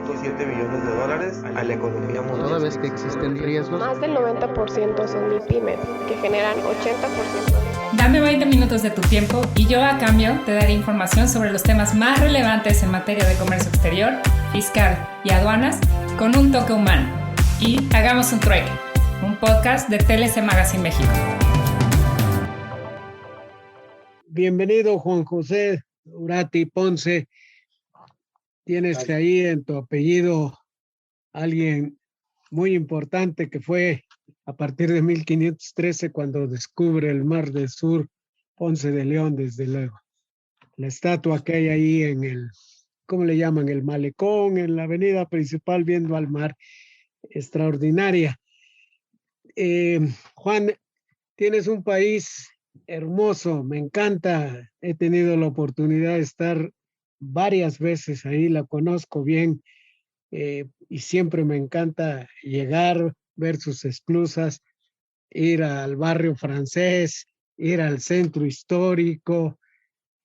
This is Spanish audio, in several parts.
1.7 billones de dólares a la economía mundial. Toda vez que existen riesgos, más del 90% son MIPYMES, que generan 80%. Dame 20 minutos de tu tiempo y yo a cambio te daré información sobre los temas más relevantes en materia de comercio exterior, fiscal y aduanas con un toque humano. Y hagamos un trueque, un podcast de TLC Magazine México. Bienvenido, Juan José Urati Ponce. Tienes ahí en tu apellido alguien muy importante que fue a partir de 1513 cuando descubre el Mar del Sur, Ponce de León, desde luego. La estatua que hay ahí en el, ¿cómo le llaman? El malecón, en la avenida principal viendo al mar, extraordinaria. Juan, tienes un país hermoso, me encanta. He tenido la oportunidad de estar varias veces ahí, la conozco bien y siempre me encanta llegar, ver sus esclusas, ir al barrio francés, ir al centro histórico,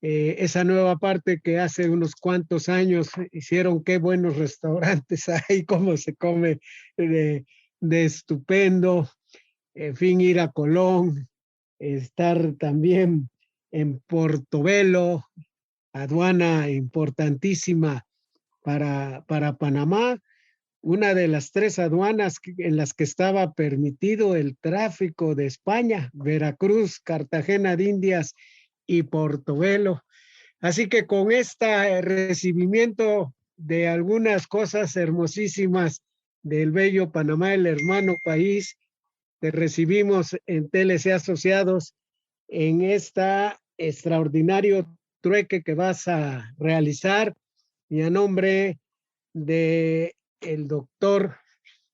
esa nueva parte que hace unos cuantos años hicieron, qué buenos restaurantes hay, cómo se come de estupendo, en fin, ir a Colón, estar también en Portobelo, aduana importantísima para Panamá, una de las 3 aduanas en las que estaba permitido el tráfico de España, Veracruz, Cartagena de Indias y Portobelo. Así que con este recibimiento de algunas cosas hermosísimas del bello Panamá, el hermano país, te recibimos en TLC Asociados en esta extraordinario trueque que vas a realizar y a nombre de el doctor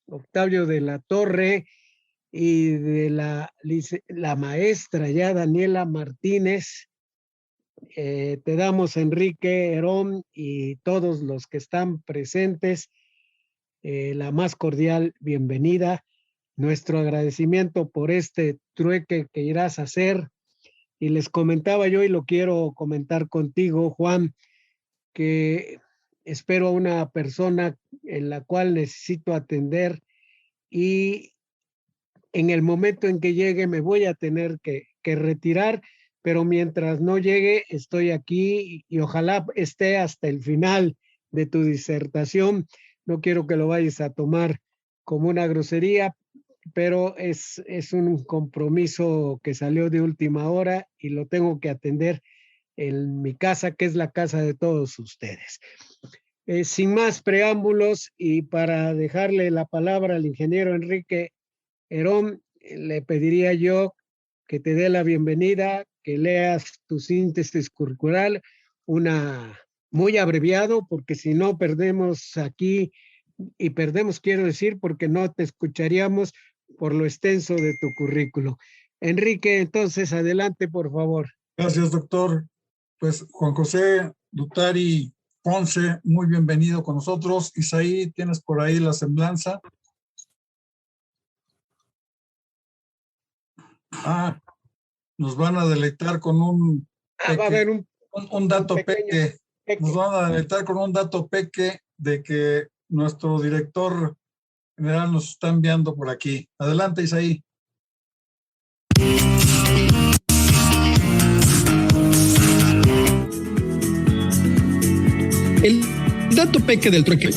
Octavio de la Torre y de la maestra ya Daniela Martínez, te damos, Enrique Herón y todos los que están presentes, la más cordial bienvenida, nuestro agradecimiento por este trueque que irás a hacer. Y les comentaba yo, y lo quiero comentar contigo, Juan, que espero a una persona en la cual necesito atender y en el momento en que llegue me voy a tener que retirar, pero mientras no llegue estoy aquí y ojalá esté hasta el final de tu disertación. No quiero que lo vayas a tomar como una grosería, pero es un compromiso que salió de última hora y lo tengo que atender en mi casa, que es la casa de todos ustedes. Sin más preámbulos y para dejarle la palabra al ingeniero Enrique Herón, le pediría yo que te dé la bienvenida, que leas tu síntesis curricular, una muy abreviado, porque si no perdemos aquí, y perdemos quiero decir porque no te escucharíamos por lo extenso de tu currículo. Enrique, entonces, adelante, por favor. Gracias, doctor. Pues Juan José Urati Ponce, muy bienvenido con nosotros. Isaí, ¿tienes por ahí la semblanza? Nos van a deleitar con un va a haber un dato peque. Nos van a deleitar con un dato peque de que nuestro director general nos está enviando por aquí. Adelante, Isaí. El dato peque del trueque.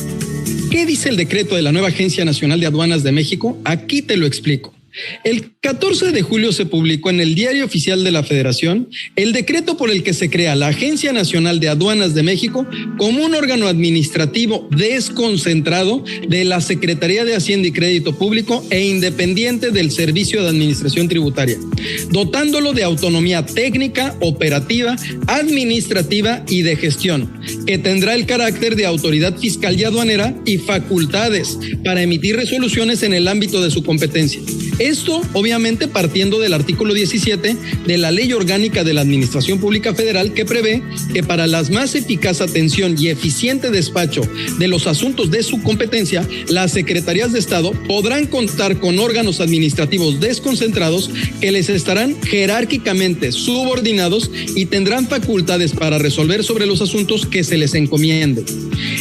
¿Qué dice el decreto de la nueva Agencia Nacional de Aduanas de México? Aquí te lo explico. El 14 de julio se publicó en el Diario Oficial de la Federación el decreto por el que se crea la Agencia Nacional de Aduanas de México como un órgano administrativo desconcentrado de la Secretaría de Hacienda y Crédito Público e independiente del Servicio de Administración Tributaria, dotándolo de autonomía técnica, operativa, administrativa y de gestión, que tendrá el carácter de autoridad fiscal y aduanera y facultades para emitir resoluciones en el ámbito de su competencia. Esto, obviamente, partiendo del artículo 17 de la Ley Orgánica de la Administración Pública Federal, que prevé que para la más eficaz atención y eficiente despacho de los asuntos de su competencia, las secretarías de Estado podrán contar con órganos administrativos desconcentrados que les estarán jerárquicamente subordinados y tendrán facultades para resolver sobre los asuntos que se les encomiende.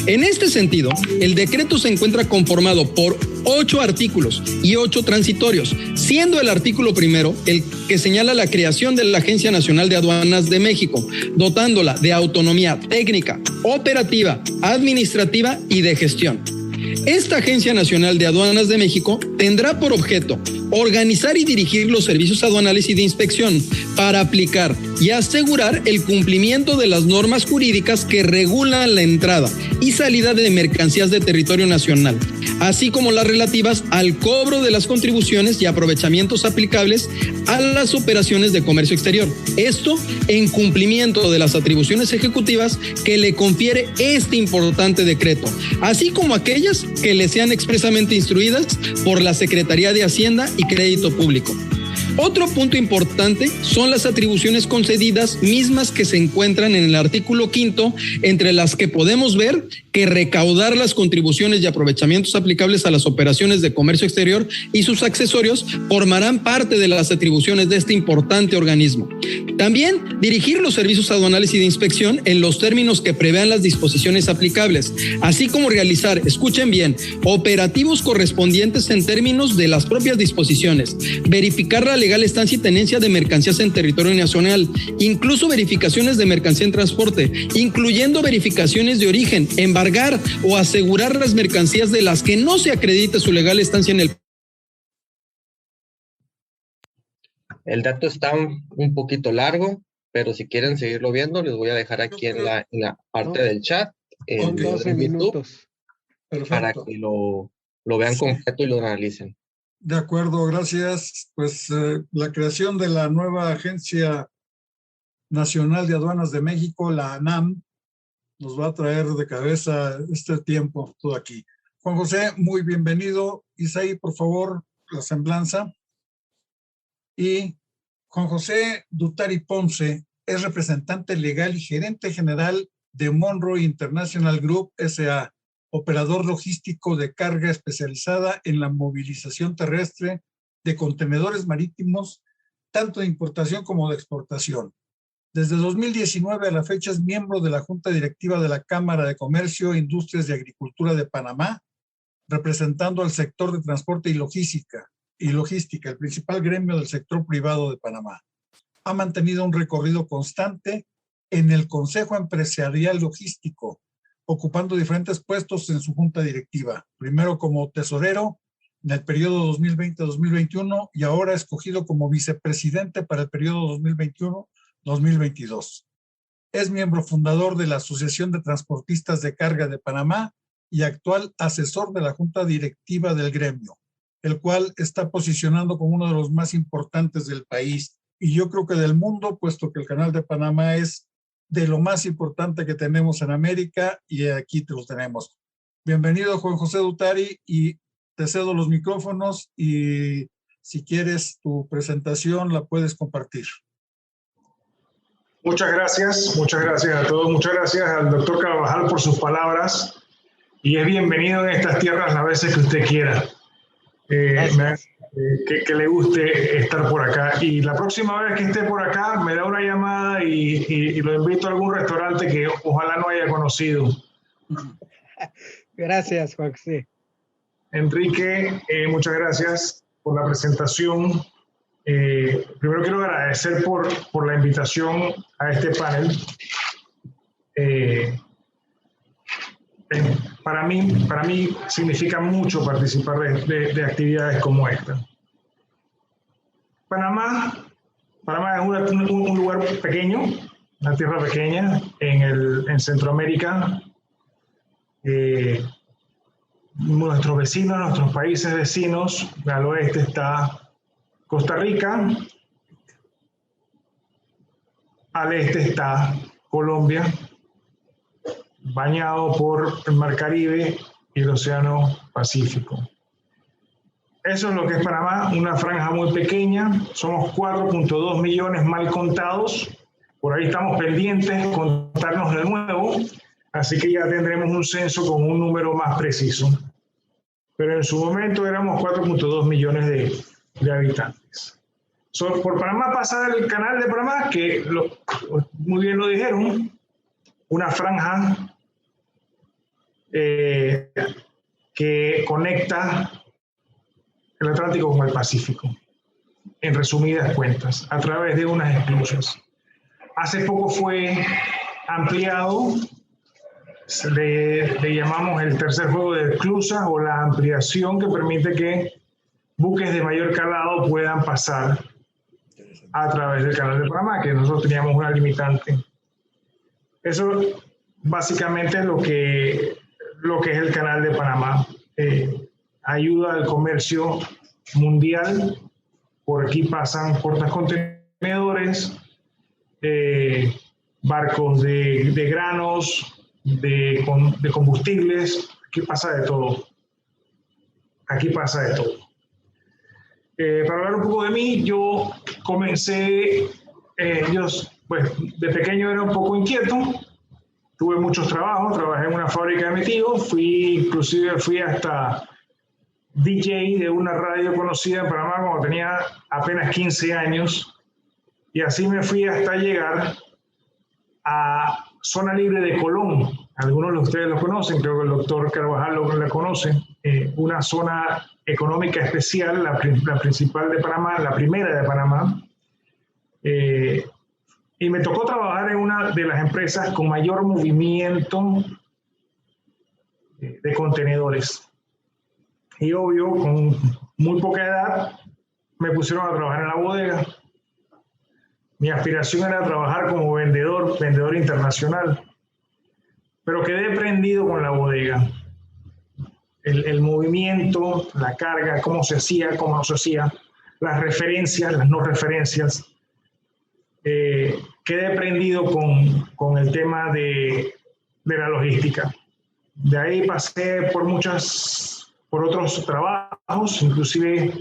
En este sentido, el decreto se encuentra conformado por 8 artículos y 8 transitorios, siendo el artículo primero el que señala la creación de la Agencia Nacional de Aduanas de México, dotándola de autonomía técnica, operativa, administrativa y de gestión. Esta Agencia Nacional de Aduanas de México tendrá por objeto organizar y dirigir los servicios aduanales y de inspección para aplicar y asegurar el cumplimiento de las normas jurídicas que regulan la entrada y salida de mercancías de territorio nacional, así como las relativas al cobro de las contribuciones y aprovechamientos aplicables a las operaciones de comercio exterior. Esto en cumplimiento de las atribuciones ejecutivas que le confiere este importante decreto, así como aquellas que le sean expresamente instruidas por la Secretaría de Hacienda y Crédito Público. Otro punto importante son las atribuciones concedidas mismas que se encuentran en el artículo 5, entre las que podemos ver que recaudar las contribuciones y aprovechamientos aplicables a las operaciones de comercio exterior y sus accesorios formarán parte de las atribuciones de este importante organismo. También dirigir los servicios aduanales y de inspección en los términos que prevean las disposiciones aplicables, así como realizar, escuchen bien, operativos correspondientes en términos de las propias disposiciones, verificar la legal estancia y tenencia de mercancías en territorio nacional, incluso verificaciones de mercancía en transporte, incluyendo verificaciones de origen, embargar o asegurar las mercancías de las que no se acredite su legal estancia en el. El dato está un poquito largo, pero si quieren seguirlo viendo, les voy a dejar aquí en la parte del chat, en 12 minutos. para que lo vean completo y lo analicen. De acuerdo, gracias. Pues la creación de la nueva Agencia Nacional de Aduanas de México, la ANAM, nos va a traer de cabeza este tiempo todo aquí. Juan José, muy bienvenido. Isaí, por favor, la semblanza. Y Juan José Dutari Ponce es representante legal y gerente general de Monroe International Group S.A., operador logístico de carga especializada en la movilización terrestre de contenedores marítimos, tanto de importación como de exportación. Desde 2019 a la fecha es miembro de la Junta Directiva de la Cámara de Comercio, Industrias y Agricultura de Panamá, representando al sector de transporte y logística, el principal gremio del sector privado de Panamá. Ha mantenido un recorrido constante en el Consejo Empresarial Logístico, ocupando diferentes puestos en su junta directiva, primero como tesorero en el periodo 2020-2021 y ahora escogido como vicepresidente para el periodo 2021-2022. Es miembro fundador de la Asociación de Transportistas de Carga de Panamá y actual asesor de la junta directiva del gremio, el cual está posicionando como uno de los más importantes del país y yo creo que del mundo, puesto que el Canal de Panamá es de lo más importante que tenemos en América y aquí te los tenemos. Bienvenido, Juan José Dutari, y te cedo los micrófonos y si quieres tu presentación la puedes compartir. Muchas gracias a todos. Muchas gracias al doctor Carvajal por sus palabras y es bienvenido en estas tierras las veces que usted quiera. Que le guste estar por acá. Y la próxima vez que esté por acá, me da una llamada y lo invito a algún restaurante que ojalá no haya conocido. Gracias, Juan José. Enrique, muchas gracias por la presentación. Primero quiero agradecer por la invitación a este panel. Para mí significa mucho participar de actividades como esta. Panamá es un lugar pequeño, una tierra pequeña en Centroamérica. Nuestros vecinos, nuestros países vecinos, al oeste está Costa Rica, al este está Colombia, bañado por el Mar Caribe y el Océano Pacífico. Eso es lo que es Panamá, una franja muy pequeña. Somos 4.2 millones mal contados. Por ahí estamos pendientes de contarnos de nuevo. Así que ya tendremos un censo con un número más preciso. Pero en su momento éramos 4.2 millones de habitantes. Por Panamá pasa el canal de Panamá, que muy bien lo dijeron, una franja que conecta el Atlántico con el Pacífico, en resumidas cuentas, a través de unas esclusas. Hace poco fue ampliado, le llamamos el tercer juego de esclusas o la ampliación, que permite que buques de mayor calado puedan pasar a través del canal de Panamá, que nosotros teníamos una limitante. Eso básicamente es lo que es el canal de Panamá. Ayuda al comercio mundial. Por aquí pasan portacontenedores, barcos de granos, de combustibles. Aquí pasa de todo. Aquí pasa de todo. Para hablar un poco de mí, yo comencé, pues de pequeño era un poco inquieto, tuve muchos trabajos, trabajé en una fábrica de mi tío, inclusive fui hasta DJ de una radio conocida en Panamá cuando tenía apenas 15 años, y así me fui hasta llegar a Zona Libre de Colón. Algunos de ustedes lo conocen, creo que el doctor Carvajal la conoce, una zona económica especial, la principal de Panamá, la primera de Panamá. Y me tocó trabajar en una de las empresas con mayor movimiento de contenedores. Y obvio, con muy poca edad, me pusieron a trabajar en la bodega. Mi aspiración era trabajar como vendedor internacional. Pero quedé prendido con la bodega. El movimiento, la carga, cómo se hacía, cómo no se hacía, las referencias, las no referencias. Quedé prendido con el tema de la logística. De ahí pasé por otros trabajos, inclusive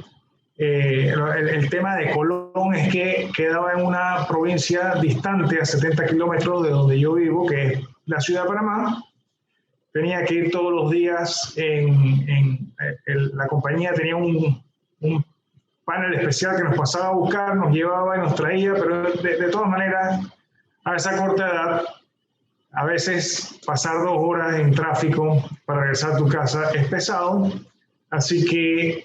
el tema de Colón es que quedaba en una provincia distante a 70 kilómetros de donde yo vivo, que es la ciudad de Panamá. Tenía que ir todos los días, la compañía tenía un panel especial que nos pasaba a buscar, nos llevaba y nos traía, pero de todas maneras, a esa corta edad, a veces pasar 2 horas en tráfico para regresar a tu casa es pesado, así que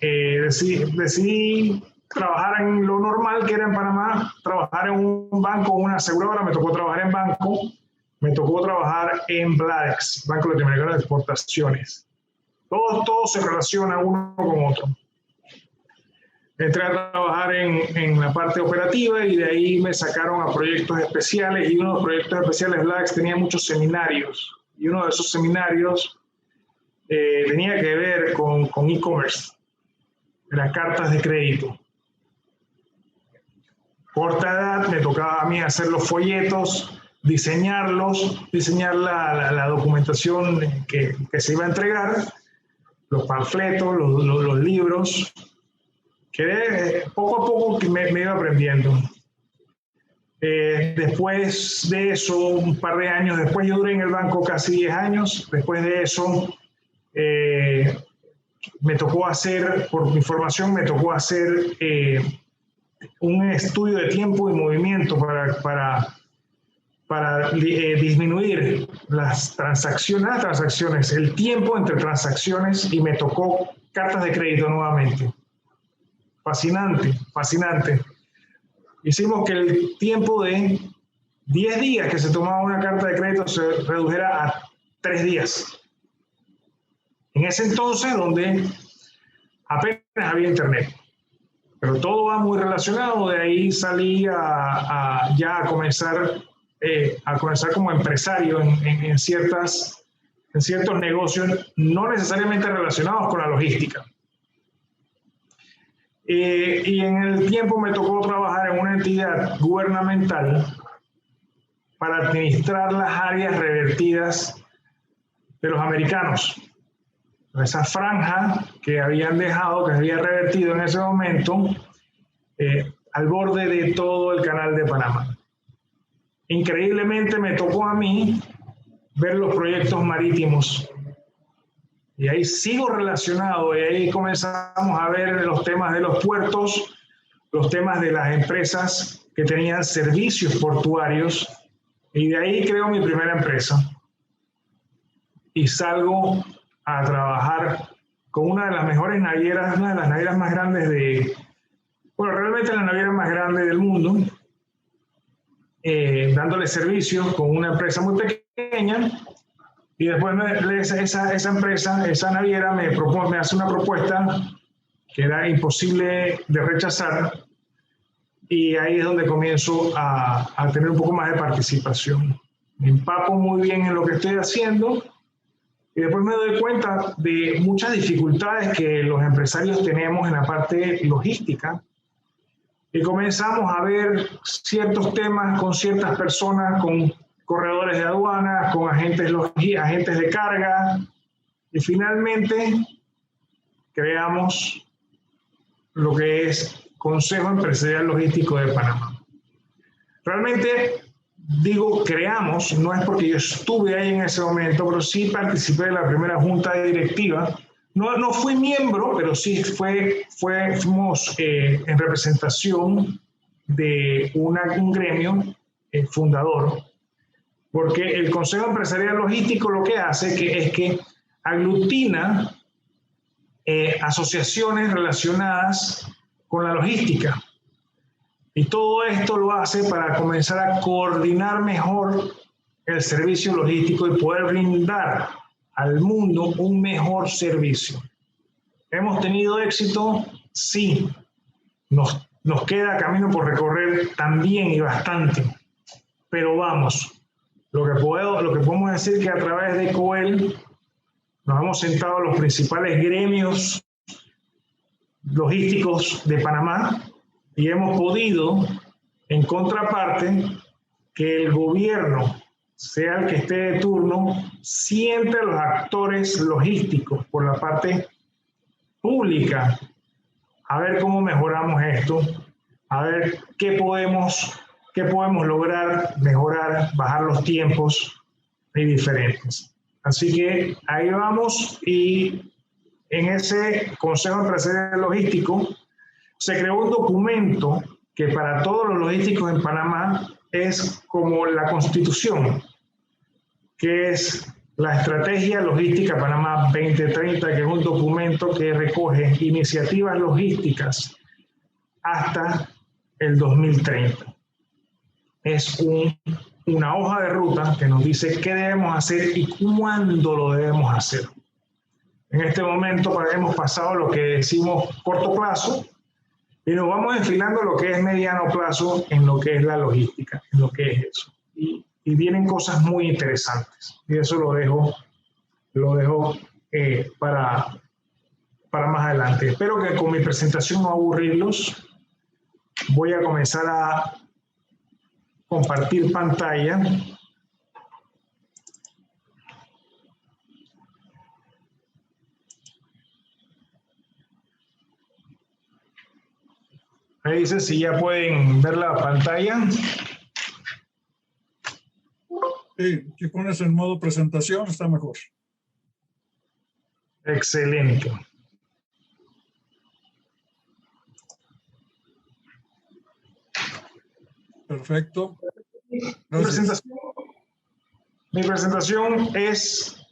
decidí trabajar en lo normal que era en Panamá, trabajar en un banco, una aseguradora. Me tocó trabajar en banco, me tocó trabajar en Bladex, Banco Latinoamericano de Exportaciones. Todo se relaciona uno con otro. Entré a trabajar en la parte operativa y de ahí me sacaron a proyectos especiales, y uno de los proyectos especiales Bladex tenía muchos seminarios, y uno de esos seminarios tenía que ver con e-commerce, las cartas de crédito. Corta edad, me tocaba a mí hacer los folletos, diseñar la documentación que se iba a entregar, los panfletos, los libros. Poco a poco me iba aprendiendo. Después de eso, un par de años después, yo duré en el banco casi 10 años. Después de eso, me tocó hacer, por mi formación, un estudio de tiempo y movimiento para disminuir las transacciones, el tiempo entre transacciones, y me tocó cartas de crédito nuevamente. Fascinante. Hicimos que el tiempo de 10 días que se tomaba una carta de crédito se redujera a 3 días. En ese entonces, donde apenas había internet. Pero todo va muy relacionado. De ahí salí ya a comenzar como empresario en ciertos negocios, no necesariamente relacionados con la logística. Y en el tiempo me tocó trabajar en una entidad gubernamental para administrar las áreas revertidas de los americanos. esa franja que habían dejado, que se había revertido en ese momento, al borde de todo el canal de Panamá. Increíblemente me tocó a mí ver los proyectos marítimos. Y ahí sigo relacionado, y ahí comenzamos a ver los temas de los puertos, los temas de las empresas que tenían servicios portuarios, y de ahí creo mi primera empresa. Y salgo a trabajar con una de las mejores navieras, una de las navieras más grandes realmente la naviera más grande del mundo, dándole servicio con una empresa muy pequeña. Y después esa empresa, esa naviera me hace una propuesta que era imposible de rechazar, y ahí es donde comienzo a tener un poco más de participación. Me empapo muy bien en lo que estoy haciendo, y después me doy cuenta de muchas dificultades que los empresarios tenemos en la parte logística, y comenzamos a ver ciertos temas con ciertas personas, con corredores de aduanas, con agentes de carga, y finalmente creamos lo que es Consejo Empresarial Logístico de Panamá. Realmente digo creamos, no es porque yo estuve ahí en ese momento, pero sí participé de la primera junta directiva. No fui miembro, pero sí fuimos en representación de un gremio fundador. Porque el Consejo Empresarial Logístico lo que hace es que aglutina asociaciones relacionadas con la logística. Y todo esto lo hace para comenzar a coordinar mejor el servicio logístico y poder brindar al mundo un mejor servicio. ¿Hemos tenido éxito? Sí. Nos queda camino por recorrer también, y bastante. Pero vamos. Lo que podemos decir que a través de COEL nos hemos sentado a los principales gremios logísticos de Panamá y hemos podido, en contraparte, que el gobierno, sea el que esté de turno, siente a los actores logísticos por la parte pública, a ver cómo mejoramos esto, a ver qué podemos lograr, mejorar, bajar los tiempos y diferentes. Así que ahí vamos, y en ese Consejo Empresarial Logístico se creó un documento que para todos los logísticos en Panamá es como la Constitución, que es la Estrategia Logística Panamá 2030, que es un documento que recoge iniciativas logísticas hasta el 2030. Es una hoja de ruta que nos dice qué debemos hacer y cuándo lo debemos hacer. En este momento hemos pasado lo que decimos corto plazo y nos vamos enfilando lo que es mediano plazo en lo que es la logística, en lo que es eso. Y vienen cosas muy interesantes. Y eso lo dejo para más adelante. Espero que con mi presentación no aburrirlos. Voy a comenzar a compartir pantalla. Me dice si ya pueden ver la pantalla. Sí, si pones en modo presentación está mejor. Excelente. Perfecto. Mi presentación es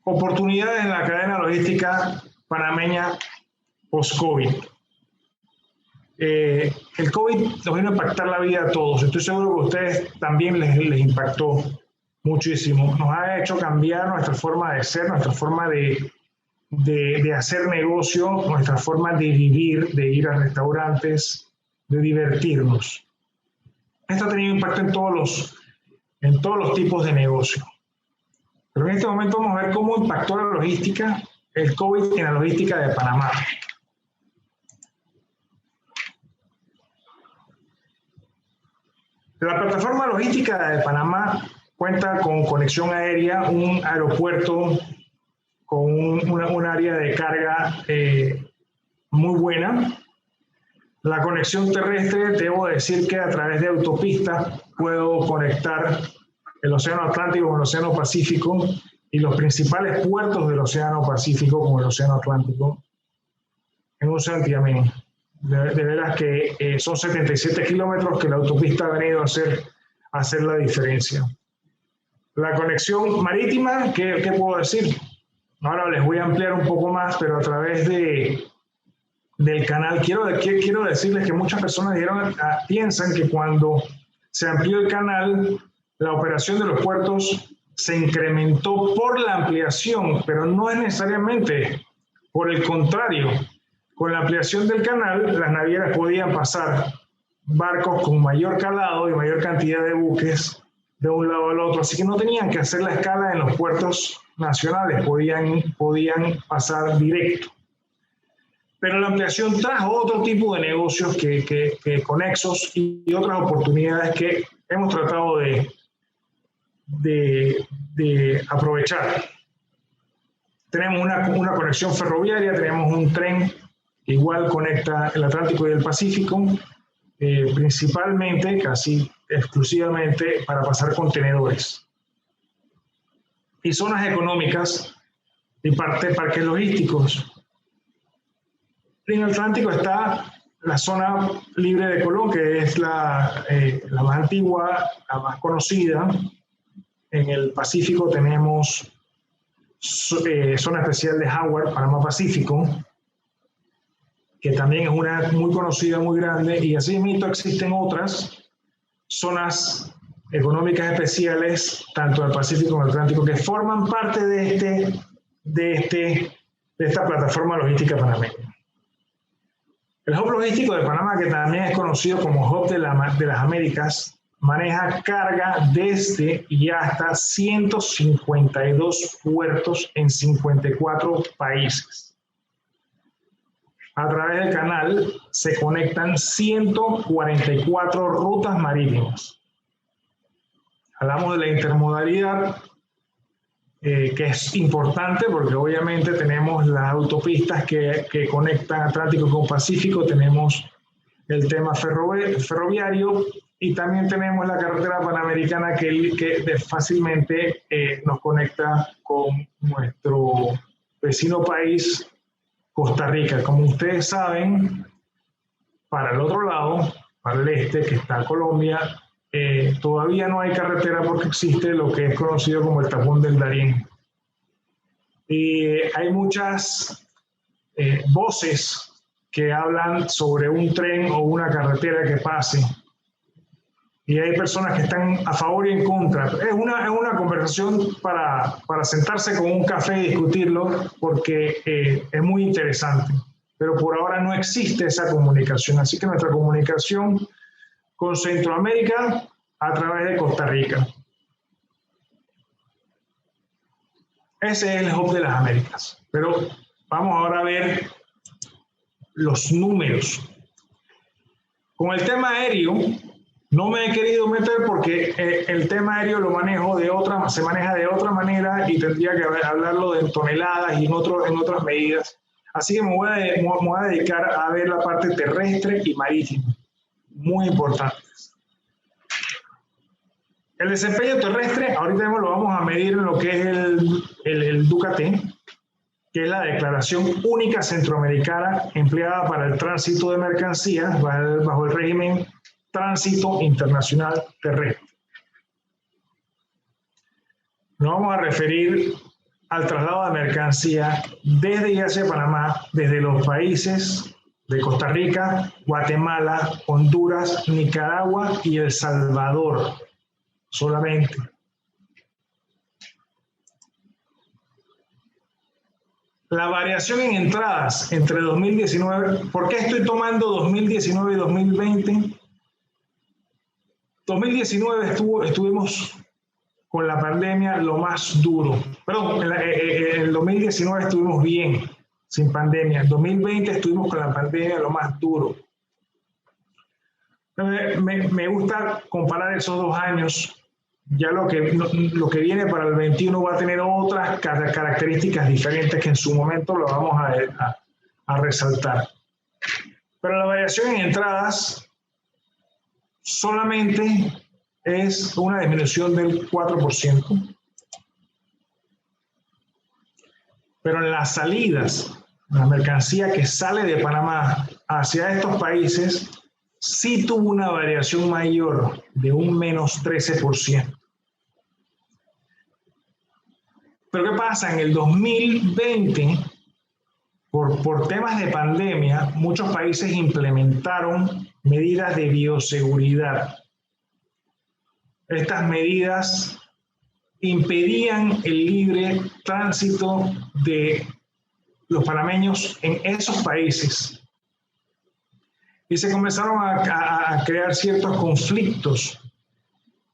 oportunidades en la cadena logística panameña post-COVID. El COVID nos vino a impactar la vida a todos. Estoy seguro que a ustedes también les impactó muchísimo. Nos ha hecho cambiar nuestra forma de ser, nuestra forma de hacer negocio, nuestra forma de vivir, de ir a restaurantes, de divertirnos. Esto ha tenido impacto en todos los tipos de negocio. Pero en este momento vamos a ver cómo impactó la logística, el COVID en la logística de Panamá. La plataforma logística de Panamá cuenta con conexión aérea, un aeropuerto un área de carga muy buena. La conexión terrestre, debo decir que a través de autopistas puedo conectar el Océano Atlántico con el Océano Pacífico y los principales puertos del Océano Pacífico con el Océano Atlántico en un santiamén. De veras que son 77 kilómetros que la autopista ha venido a hacer la diferencia. La conexión marítima, ¿qué puedo decir? Ahora les voy a ampliar un poco más, pero a través del canal. Quiero decirles que muchas personas piensan que cuando se amplió el canal, la operación de los puertos se incrementó por la ampliación, pero no es necesariamente. Por el contrario, con la ampliación del canal, las navieras podían pasar barcos con mayor calado y mayor cantidad de buques de un lado al otro, así que no tenían que hacer la escala en los puertos nacionales, podían pasar directo. Pero la ampliación trajo otro tipo de negocios que conexos y otras oportunidades que hemos tratado de aprovechar. Tenemos una conexión ferroviaria, tenemos un tren que igual conecta el Atlántico y el Pacífico, principalmente, casi exclusivamente, para pasar contenedores. Y zonas económicas y parques logísticos. En el Atlántico está la zona libre de Colón, que es la más antigua, la más conocida. En el Pacífico tenemos zona especial de Howard, Panamá Pacífico, que también es una muy conocida, muy grande, y así mismo existen otras zonas económicas especiales, tanto del Pacífico como del Atlántico, que forman parte de esta plataforma logística panameña. El hub logístico de Panamá, que también es conocido como hub de las Américas, maneja carga desde y hasta 152 puertos en 54 países. A través del canal se conectan 144 rutas marítimas. Hablamos de la intermodalidad, que es importante porque obviamente tenemos las autopistas que conectan Atlántico con Pacífico, tenemos el tema ferroviario y también tenemos la carretera panamericana que fácilmente nos conecta con nuestro vecino país, Costa Rica. Como ustedes saben, para el otro lado, para el este, que está Colombia, todavía no hay carretera porque existe lo que es conocido como el tapón del Darién. Y hay muchas voces que hablan sobre un tren o una carretera que pase. Y hay personas que están a favor y en contra. Es una conversación para sentarse con un café y discutirlo porque es muy interesante. Pero por ahora no existe esa comunicación. Así que nuestra comunicación con Centroamérica a través de Costa Rica. Ese es el hub de las Américas. Pero vamos ahora a ver los números. Con el tema aéreo, no me he querido meter porque el tema aéreo se maneja de otra manera y tendría que hablarlo en toneladas y en otras medidas. Así que me voy a dedicar a ver la parte terrestre y marítima. Muy importantes. El desempeño terrestre, ahorita lo vamos a medir en lo que es el DUCAT, que es la Declaración Única Centroamericana empleada para el tránsito de mercancías bajo el régimen Tránsito Internacional Terrestre. Nos vamos a referir al traslado de mercancía desde y hacia Panamá, desde los países de Costa Rica, Guatemala, Honduras, Nicaragua y El Salvador, solamente. La variación en entradas entre 2019, ¿por qué estoy tomando 2019 y 2020? 2019 estuvimos con la pandemia lo más duro. Perdón, en el 2019 estuvimos bien, sin pandemia. En 2020 estuvimos con la pandemia lo más duro. Me gusta comparar esos 2 años ya lo que viene para el 21 va a tener otras características diferentes que en su momento lo vamos a resaltar. Pero la variación en entradas solamente es una disminución del 4%. Pero en las salidas, la mercancía que sale de Panamá hacia estos países sí tuvo una variación mayor de un menos 13%. Pero ¿qué pasa? En el 2020, por temas de pandemia, muchos países implementaron medidas de bioseguridad. Estas medidas impedían el libre tránsito de los panameños en esos países. Y se comenzaron a crear ciertos conflictos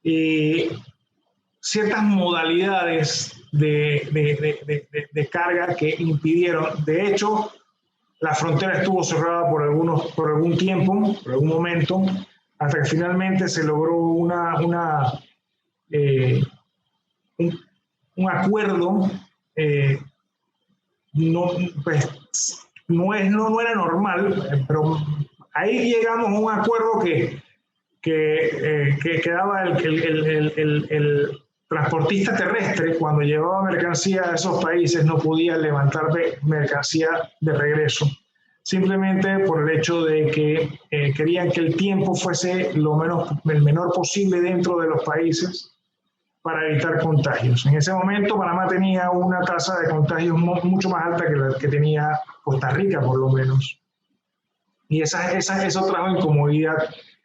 y ciertas modalidades de carga que impidieron. De hecho, la frontera estuvo cerrada por algún tiempo, por algún momento, hasta que finalmente se logró un acuerdo. No era normal, pero ahí llegamos a un acuerdo que daba el transportista terrestre, cuando llevaba mercancía a esos países, no podía levantar mercancía de regreso, simplemente por el hecho de que querían que el tiempo fuese el menor posible dentro de los países para evitar contagios. En ese momento Panamá tenía una tasa de contagios mucho más alta que la que tenía Costa Rica, por lo menos. Y eso trajo incomodidad.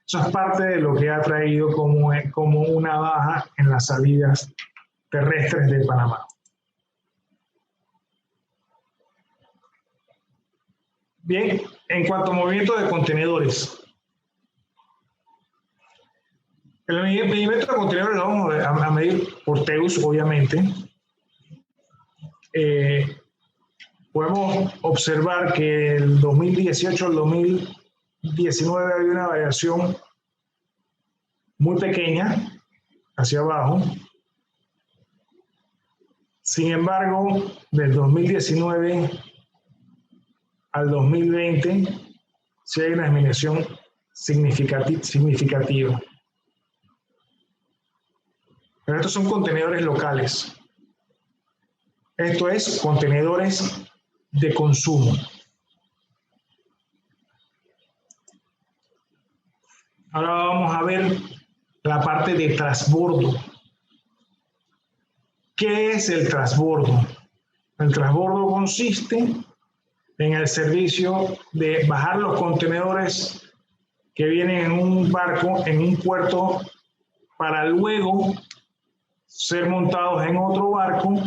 Eso es parte de lo que ha traído como una baja en las salidas terrestres de Panamá. Bien, en cuanto a movimiento de contenedores. El movimiento de contenedores lo vamos a medir por TEUs, obviamente. Podemos observar que el 2018 al 2019 había una variación muy pequeña hacia abajo. Sin embargo, del 2019 al 2020 sí hay una disminución significativa. Pero estos son contenedores locales. Esto es contenedores de consumo. Ahora vamos a ver la parte de transbordo. ¿Qué es el transbordo? El transbordo consiste en el servicio de bajar los contenedores que vienen en un barco, en un puerto, para luego ser montados en otro barco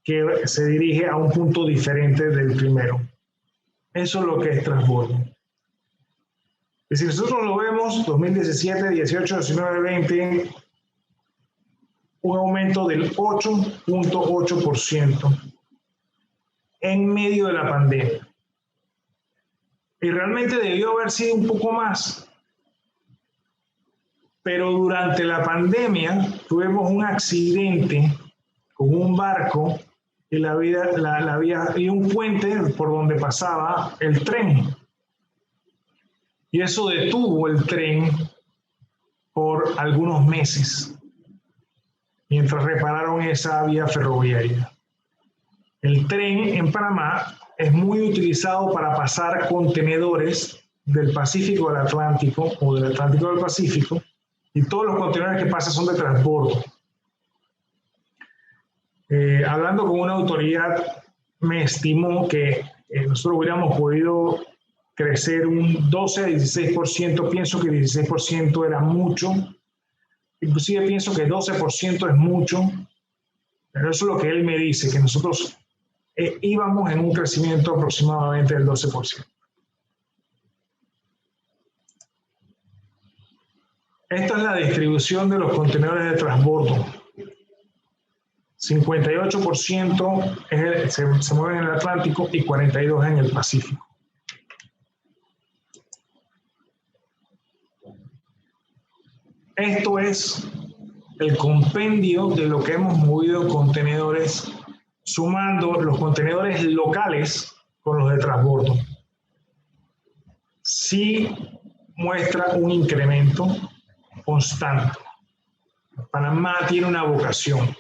que se dirige a un punto diferente del primero. Eso es lo que es transbordo. Y si nosotros lo vemos, 2017, 18, 19, 20, un aumento del 8.8% en medio de la pandemia. Y realmente debió haber sido un poco más. Pero durante la pandemia tuvimos un accidente con un barco y había un puente por donde pasaba el tren. Y eso detuvo el tren por algunos meses, mientras repararon esa vía ferroviaria. El tren en Panamá es muy utilizado para pasar contenedores del Pacífico al Atlántico o del Atlántico al Pacífico, y todos los contenedores que pasan son de transbordo. Hablando con una autoridad, me estimó que nosotros hubiéramos podido crecer un 12 a 16%. Pienso que 16% era mucho. Inclusive pienso que 12% es mucho. Pero eso es lo que él me dice, que nosotros íbamos en un crecimiento aproximadamente del 12%. Esta es la distribución de los contenedores de transbordo. 58% se mueven en el Atlántico y 42% en el Pacífico. Esto es el compendio de lo que hemos movido en contenedores, sumando los contenedores locales con los de transbordo. Sí muestra un incremento constante. Panamá tiene una vocación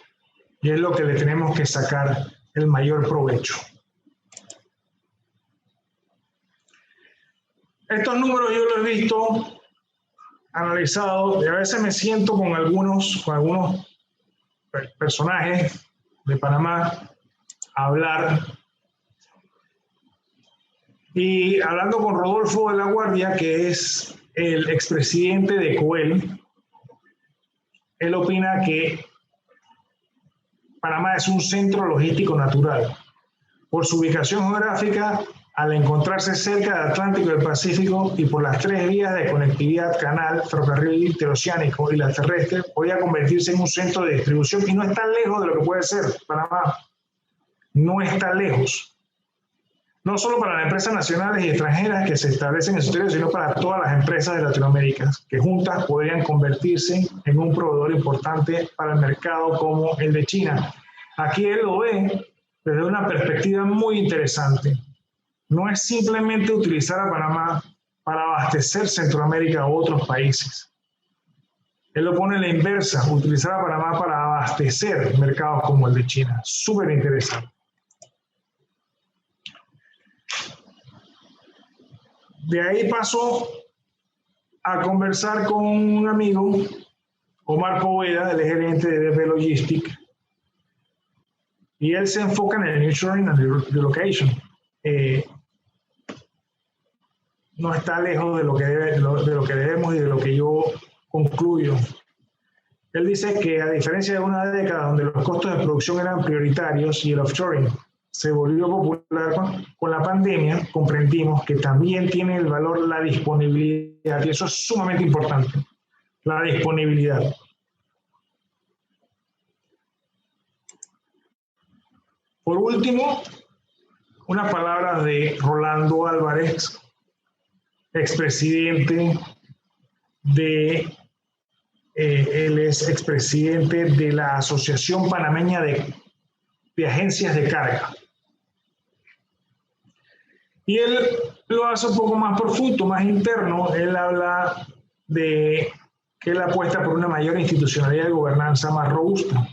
y es lo que le tenemos que sacar el mayor provecho. Estos números yo los he visto, analizado, y a veces me siento con algunos personajes de Panamá a hablar. Y hablando con Rodolfo de la Guardia, que es el expresidente de COEL, él opina que Panamá es un centro logístico natural. Por su ubicación geográfica, al encontrarse cerca del Atlántico y del Pacífico y por las 3 vías de conectividad, canal, ferrocarril interoceánico y la terrestre, podría convertirse en un centro de distribución y no está lejos de lo que puede ser Panamá. No está lejos. No solo para las empresas nacionales y extranjeras que se establecen en su territorio, sino para todas las empresas de Latinoamérica, que juntas podrían convertirse en un proveedor importante para el mercado como el de China. Aquí él lo ve desde una perspectiva muy interesante. No es simplemente utilizar a Panamá para abastecer Centroamérica u otros países. Él lo pone en la inversa, utilizar a Panamá para abastecer mercados como el de China. Súper interesante. De ahí paso a conversar con un amigo, Omar Poveda, el gerente de DP Logistics, y él se enfoca en el nearshoring and relocation. No está lejos de lo que debemos y de lo que yo concluyo. Él dice que a diferencia de una década donde los costos de producción eran prioritarios y el offshoring se volvió popular, con la pandemia comprendimos que también tiene el valor la disponibilidad, y eso es sumamente importante, la disponibilidad. Por último, unas palabras de Rolando Álvarez, expresidente él es expresidente de la Asociación Panameña de Agencias de Carga. Y él lo hace un poco más profundo, más interno. Él habla de que él apuesta por una mayor institucionalidad y gobernanza más robusta,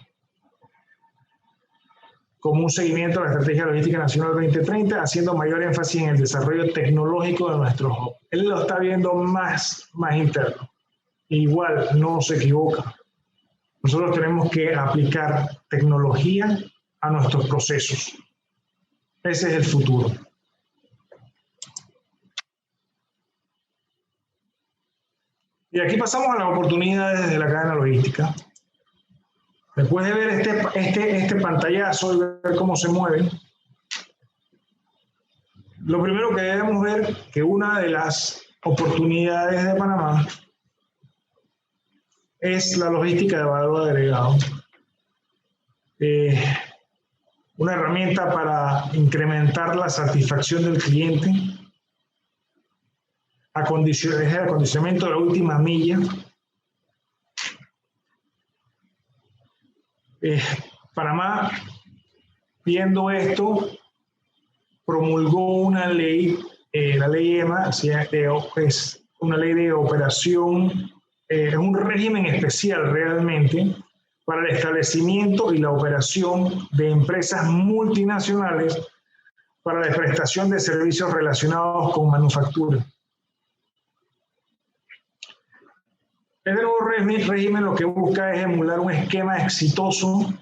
como un seguimiento a la Estrategia Logística Nacional 2030, haciendo mayor énfasis en el desarrollo tecnológico de nuestros hubs. Él lo está viendo más interno. Igual, no se equivoca. Nosotros tenemos que aplicar tecnología a nuestros procesos. Ese es el futuro. Y aquí pasamos a las oportunidades de la cadena logística. Después de ver este pantallazo y ver cómo se mueven, lo primero que debemos ver que una de las oportunidades de Panamá es la logística de valor agregado. Una herramienta para incrementar la satisfacción del cliente, es el acondicionamiento de la última milla. Panamá, viendo esto, promulgó una ley, la ley EMA, es una ley de operación, es un régimen especial realmente para el establecimiento y la operación de empresas multinacionales para la prestación de servicios relacionados con manufactura. Este nuevo régimen lo que busca es emular un esquema exitoso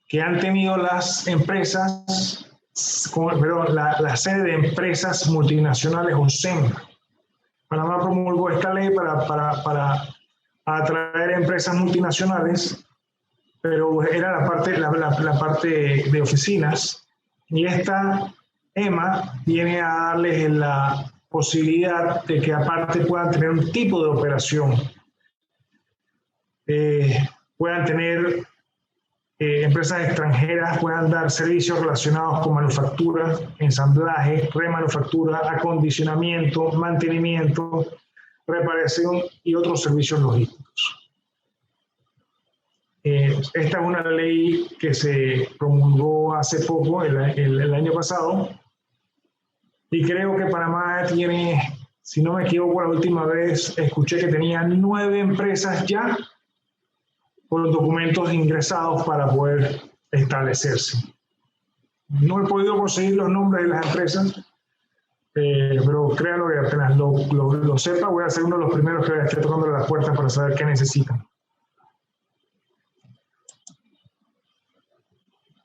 que han tenido las empresas, la sede de empresas multinacionales o SEM. Panamá promulgó esta ley para atraer empresas multinacionales, pero era la parte de oficinas, y esta EMA viene a darles la posibilidad de que aparte puedan tener un tipo de operación, puedan tener empresas extranjeras, puedan dar servicios relacionados con manufactura, ensamblaje, remanufactura, acondicionamiento, mantenimiento, reparación y otros servicios logísticos. operaciones. Esta es una ley que se promulgó hace poco, el año pasado, y creo que Panamá tiene, si no me equivoco, la última vez escuché que tenía 9 empresas ya con documentos ingresados para poder establecerse. No he podido conseguir los nombres de las empresas, pero créanlo que apenas lo sepa, voy a ser uno de los primeros que esté tocando las puertas para saber qué necesitan.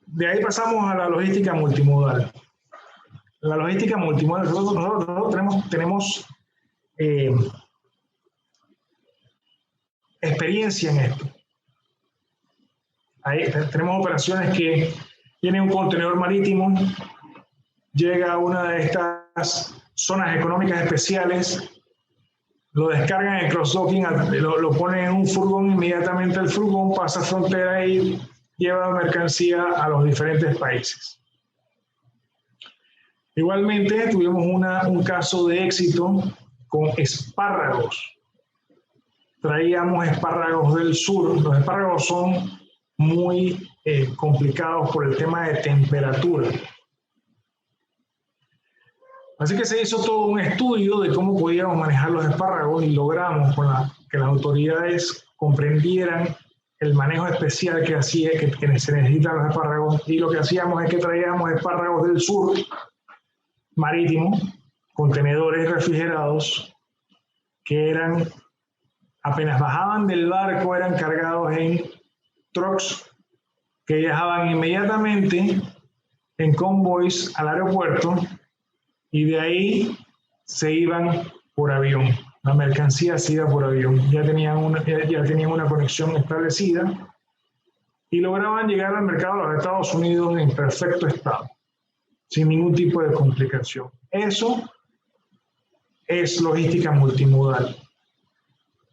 De ahí pasamos a la logística multimodal. La logística multimodal, nosotros tenemos experiencia en esto. Ahí tenemos operaciones que tienen un contenedor marítimo, llega a una de estas zonas económicas especiales, lo descargan en cross-docking, lo ponen en un furgón, inmediatamente el furgón pasa frontera y lleva mercancía a los diferentes países. Igualmente tuvimos un caso de éxito con espárragos. Traíamos espárragos del sur. Los espárragos son muy complicados por el tema de temperatura. Así que se hizo todo un estudio de cómo podíamos manejar los espárragos y logramos que las autoridades comprendieran el manejo especial que se necesitan los espárragos, y lo que hacíamos es que traíamos espárragos del sur marítimo, contenedores refrigerados que eran, apenas bajaban del barco, eran cargados en trucks que viajaban inmediatamente en convoys al aeropuerto y de ahí se iban por avión. La mercancía se iba por avión. Ya tenían una conexión establecida y lograban llegar al mercado de los Estados Unidos en perfecto estado, sin ningún tipo de complicación. Eso es logística multimodal.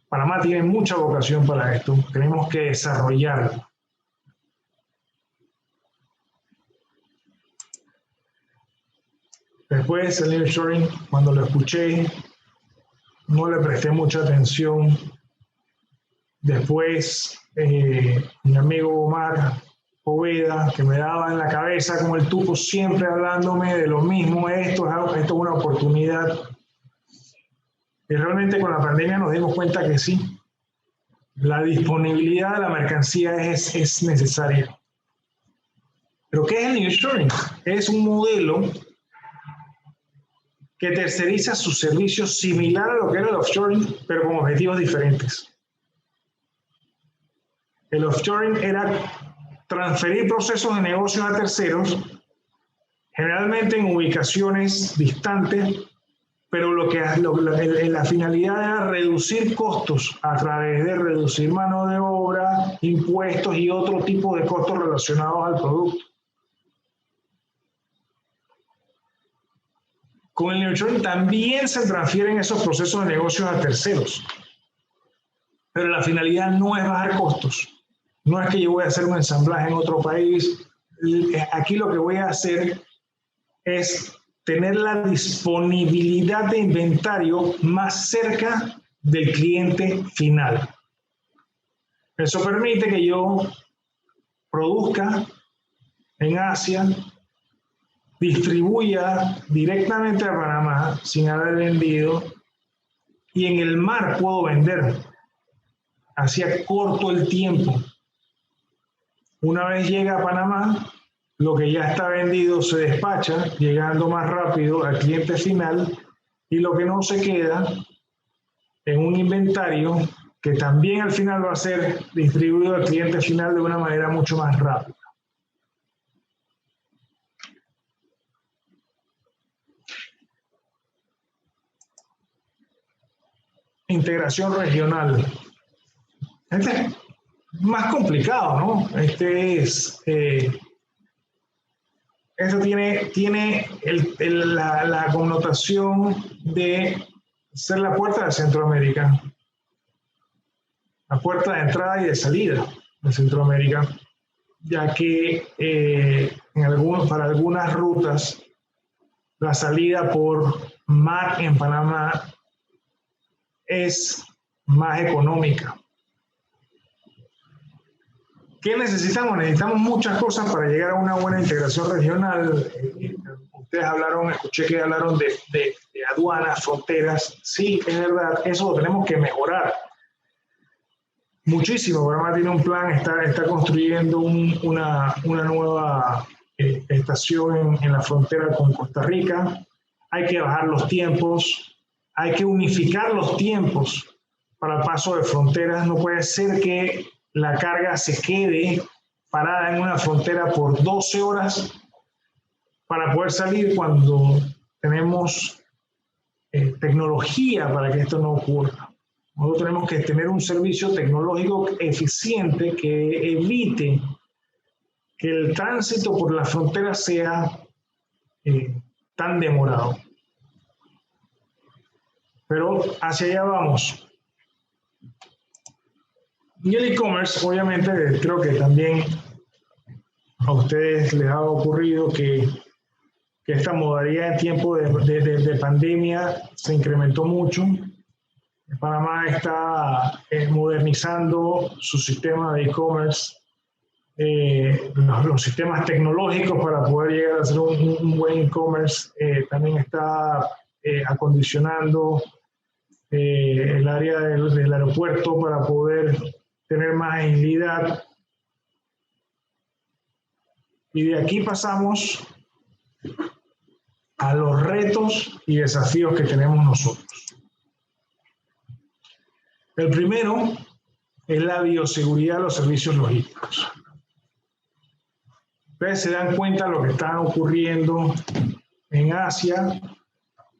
Panamá tiene mucha vocación para esto. Tenemos que desarrollarlo. Después el nearshoring, cuando lo escuché, no le presté mucha atención. Después, mi amigo Omar Poveda, que me daba en la cabeza como el tuco, siempre hablándome de lo mismo, esto es una oportunidad. Y realmente con la pandemia nos dimos cuenta que sí, la disponibilidad de la mercancía es necesaria. ¿Pero qué es el nearshoring? Es un modelo que terceriza sus servicios similar a lo que era el offshoring, pero con objetivos diferentes. El offshoring era transferir procesos de negocios a terceros, generalmente en ubicaciones distantes, pero la finalidad era reducir costos a través de reducir mano de obra, impuestos y otro tipo de costos relacionados al producto. Con el nearshoring también se transfieren esos procesos de negocios a terceros, pero la finalidad no es bajar costos. No es que yo voy a hacer un ensamblaje en otro país. Aquí lo que voy a hacer es tener la disponibilidad de inventario más cerca del cliente final. Eso permite que yo produzca en Asia, distribuya directamente a Panamá sin haber vendido, y en el mar puedo vender. Así corto el tiempo. Una vez llega a Panamá, lo que ya está vendido se despacha, llegando más rápido al cliente final, y lo que no se queda en un inventario que también al final va a ser distribuido al cliente final de una manera mucho más rápida. Integración regional. Este es más complicado, ¿no? Esto tiene la connotación de ser la puerta de Centroamérica, la puerta de entrada y de salida de Centroamérica, ya que para algunas rutas la salida por mar en Panamá es más económica. ¿Qué necesitamos? Necesitamos muchas cosas para llegar a una buena integración regional. Ustedes hablaron, escuché que hablaron de aduanas, fronteras. Sí, es verdad, eso lo tenemos que mejorar muchísimo. Panamá tiene un plan, está construyendo una nueva estación en la frontera con Costa Rica. Hay que bajar los tiempos, hay que unificar los tiempos para el paso de fronteras. No puede ser que la carga se quede parada en una frontera por 12 horas para poder salir cuando tenemos tecnología para que esto no ocurra. Nosotros tenemos que tener un servicio tecnológico eficiente que evite que el tránsito por la frontera sea tan demorado. Pero hacia allá vamos. Y el e-commerce, obviamente, creo que también a ustedes les ha ocurrido que esta modalidad en tiempo de pandemia se incrementó mucho. Panamá está modernizando su sistema de e-commerce, los sistemas tecnológicos para poder llegar a hacer un buen e-commerce. También está acondicionando el área del aeropuerto para poder tener más agilidad. Y de aquí pasamos a los retos y desafíos que tenemos nosotros. El primero es la bioseguridad de los servicios logísticos. Ustedes se dan cuenta de lo que está ocurriendo en Asia,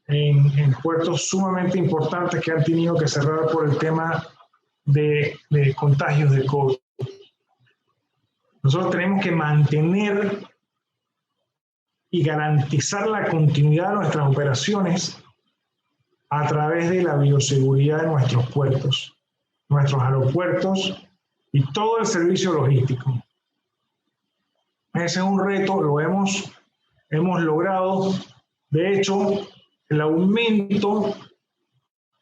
en puertos sumamente importantes que han tenido que cerrar por el tema de contagios de COVID. Nosotros tenemos que mantener y garantizar la continuidad de nuestras operaciones a través de la bioseguridad de nuestros puertos, nuestros aeropuertos y todo el servicio logístico. Ese es un reto, lo hemos logrado. De hecho, el aumento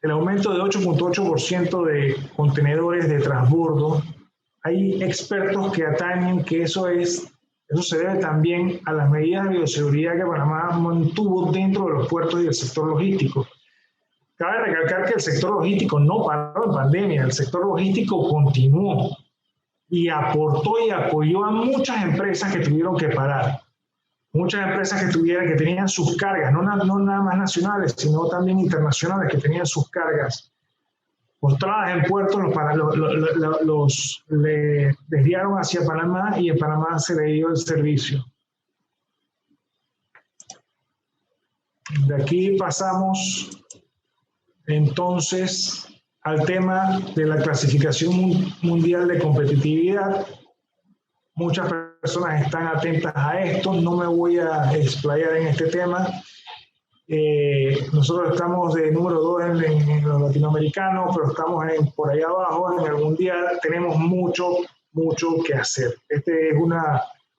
de 8.8% de contenedores de transbordo, hay expertos que atañen que eso se debe también a las medidas de bioseguridad que Panamá mantuvo dentro de los puertos y el sector logístico. Cabe recalcar que el sector logístico no paró en pandemia, el sector logístico continuó y aportó y apoyó a muchas empresas que tuvieron que parar. Muchas empresas que tenían sus cargas, no nada más nacionales, sino también internacionales, que tenían sus cargas postradas en puertos, los desviaron hacia Panamá y en Panamá se le dio el servicio. De aquí pasamos entonces al tema de la clasificación mundial de competitividad. Muchas personas están atentas a esto, no me voy a explayar en este tema. Nosotros estamos de número 2 en los latinoamericanos, pero estamos por allá abajo en el mundial. Tenemos mucho que hacer. Esta es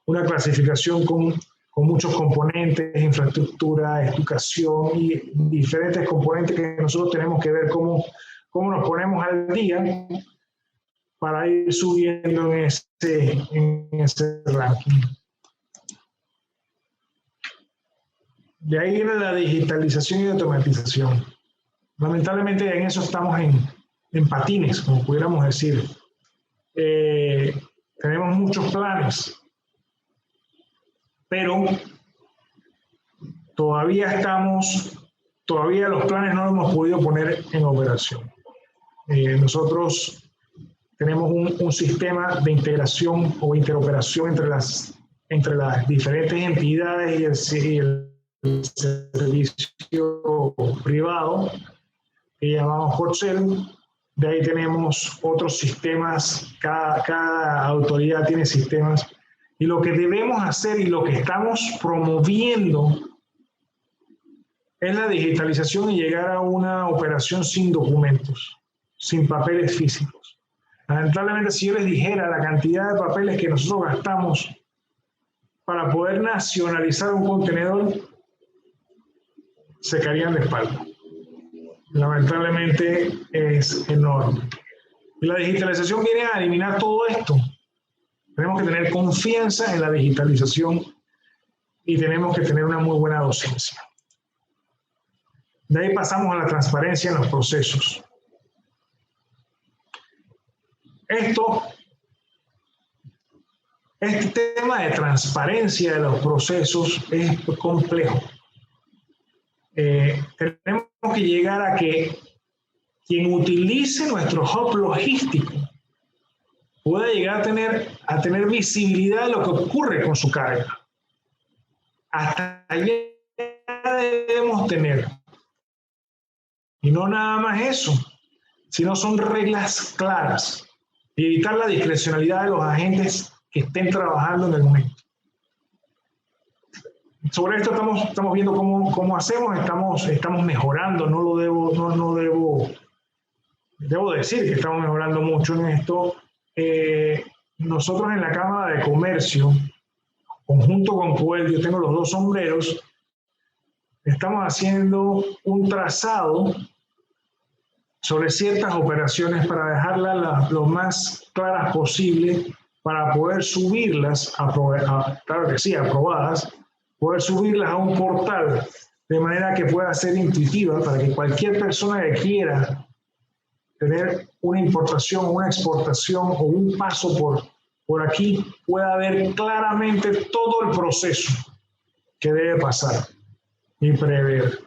una clasificación con muchos componentes, infraestructura, educación y diferentes componentes que nosotros tenemos que ver cómo nos ponemos al día para ir subiendo en ese ranking. De ahí viene la digitalización y automatización. Lamentablemente en eso estamos en patines, como pudiéramos decir. Tenemos muchos planes, pero todavía los planes no los hemos podido poner en operación. Nosotros tenemos un sistema de integración o interoperación entre las diferentes entidades y el servicio privado que llamamos Hotcell. De ahí tenemos otros sistemas, cada autoridad tiene sistemas, y lo que debemos hacer y lo que estamos promoviendo es la digitalización y llegar a una operación sin documentos, sin papeles físicos. Lamentablemente, si yo les dijera la cantidad de papeles que nosotros gastamos para poder nacionalizar un contenedor, se caerían de espalda. Lamentablemente es enorme. Y la digitalización viene a eliminar todo esto. Tenemos que tener confianza en la digitalización y tenemos que tener una muy buena docencia. De ahí pasamos a la transparencia en los procesos. Este tema de transparencia de los procesos es complejo. Tenemos que llegar a que quien utilice nuestro hub logístico pueda llegar a tener visibilidad de lo que ocurre con su carga. Hasta allá debemos tener. Y no nada más eso, sino son reglas claras y evitar la discrecionalidad de los agentes que estén trabajando en el momento. Sobre esto estamos viendo cómo hacemos, estamos mejorando, debo decir que estamos mejorando mucho en esto. Nosotros en la Cámara de Comercio, conjunto con Coelho, yo tengo los dos sombreros, estamos haciendo un trazado sobre ciertas operaciones para dejarlas lo más claras posible para poder subirlas, claro que sí, aprobadas, poder subirlas a un portal de manera que pueda ser intuitiva para que cualquier persona que quiera tener una importación, una exportación o un paso por aquí pueda ver claramente todo el proceso que debe pasar y prever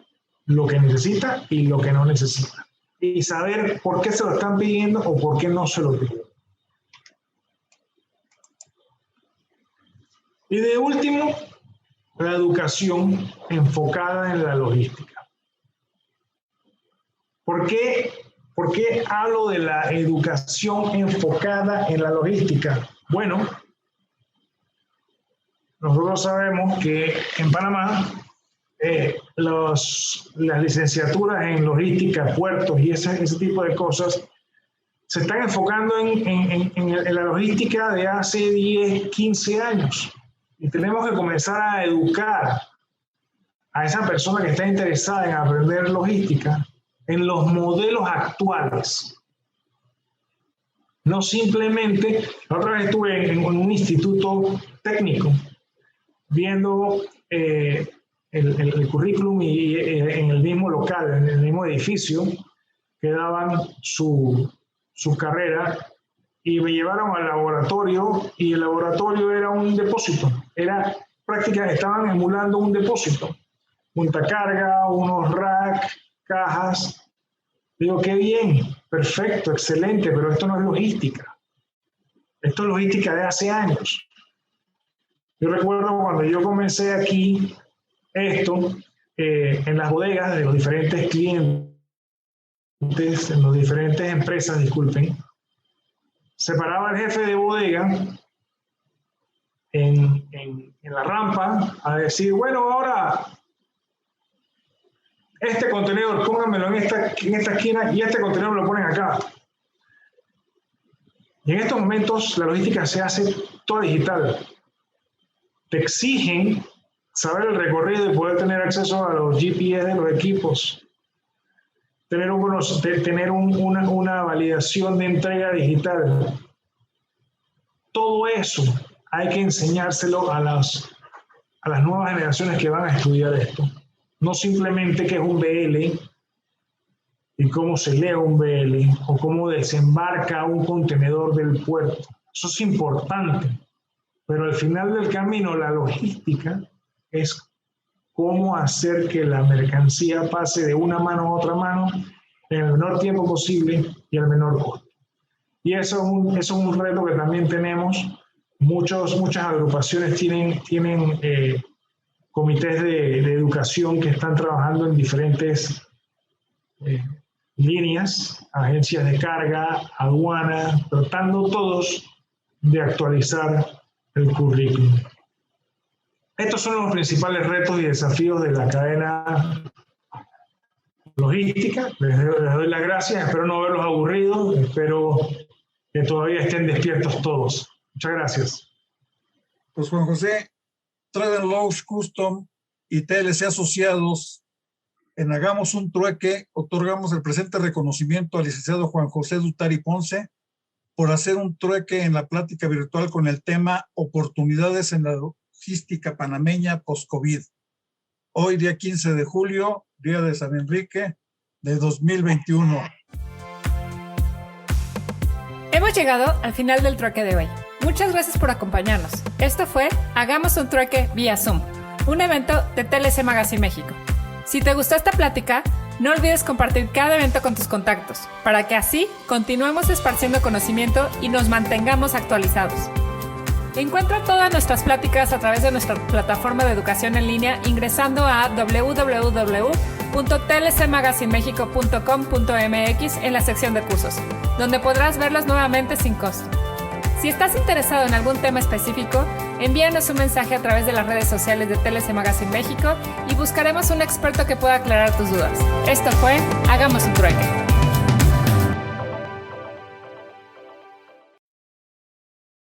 lo que necesita y lo que no necesita. Y saber por qué se lo están pidiendo o por qué no se lo piden. Y de último, la educación enfocada en la logística. ¿Por qué hablo de la educación enfocada en la logística? Bueno, nosotros sabemos que en Panamá las licenciaturas en logística, puertos y ese tipo de cosas se están enfocando en la logística de hace 10, 15 años. Y tenemos que comenzar a educar a esa persona que está interesada en aprender logística en los modelos actuales. No simplemente, la otra vez estuve en un instituto técnico viendo el currículum y en el mismo local, en el mismo edificio, que daban su carrera y me llevaron al laboratorio y el laboratorio era un depósito. Era prácticamente, estaban emulando un depósito. Montacarga, unos racks, cajas. Digo, qué bien, perfecto, excelente, pero esto no es logística. Esto es logística de hace años. Yo recuerdo cuando yo comencé aquí esto, en las bodegas de los diferentes clientes, en las diferentes empresas, disculpen, se paraba el jefe de bodega en la rampa a decir, bueno, ahora este contenedor, pónganmelo en esta esquina y este contenedor lo ponen acá. Y en estos momentos la logística se hace toda digital. Te exigen saber el recorrido y poder tener acceso a los GPS de los equipos. Tener una validación de entrega digital. Todo eso hay que enseñárselo a las nuevas generaciones que van a estudiar esto. No simplemente qué es un BL y cómo se lee un BL o cómo desembarca un contenedor del puerto. Eso es importante, pero al final del camino la logística es cómo hacer que la mercancía pase de una mano a otra mano en el menor tiempo posible y al menor costo. Y eso es un reto que también tenemos. Muchas agrupaciones tienen comités de educación que están trabajando en diferentes líneas, agencias de carga, aduana, tratando todos de actualizar el currículum. Estos son los principales retos y desafíos de la cadena logística. Les doy las gracias, espero no verlos aburridos, espero que todavía estén despiertos todos. Muchas gracias. Pues Juan José, Travel Logs Custom y TLC Asociados, en Hagamos un Trueque, otorgamos el presente reconocimiento al licenciado Juan José Dutari Ponce por hacer un trueque en la plática virtual con el tema Oportunidades en la logística panameña post-COVID. Hoy, día 15 de julio, día de San Enrique de 2021. Hemos llegado al final del trueque de hoy. Muchas gracias por acompañarnos. Esto fue Hagamos un trueque vía Zoom, un evento de TLC Magazine México. Si te gustó esta plática, no olvides compartir cada evento con tus contactos, para que así continuemos esparciendo conocimiento y nos mantengamos actualizados. Encuentra todas nuestras pláticas a través de nuestra plataforma de educación en línea ingresando a www.tlcmagazinemexico.com.mx en la sección de cursos, donde podrás verlos nuevamente sin costo. Si estás interesado en algún tema específico, envíanos un mensaje a través de las redes sociales de TLC Magazine México y buscaremos un experto que pueda aclarar tus dudas. Esto fue Hagamos un trueque.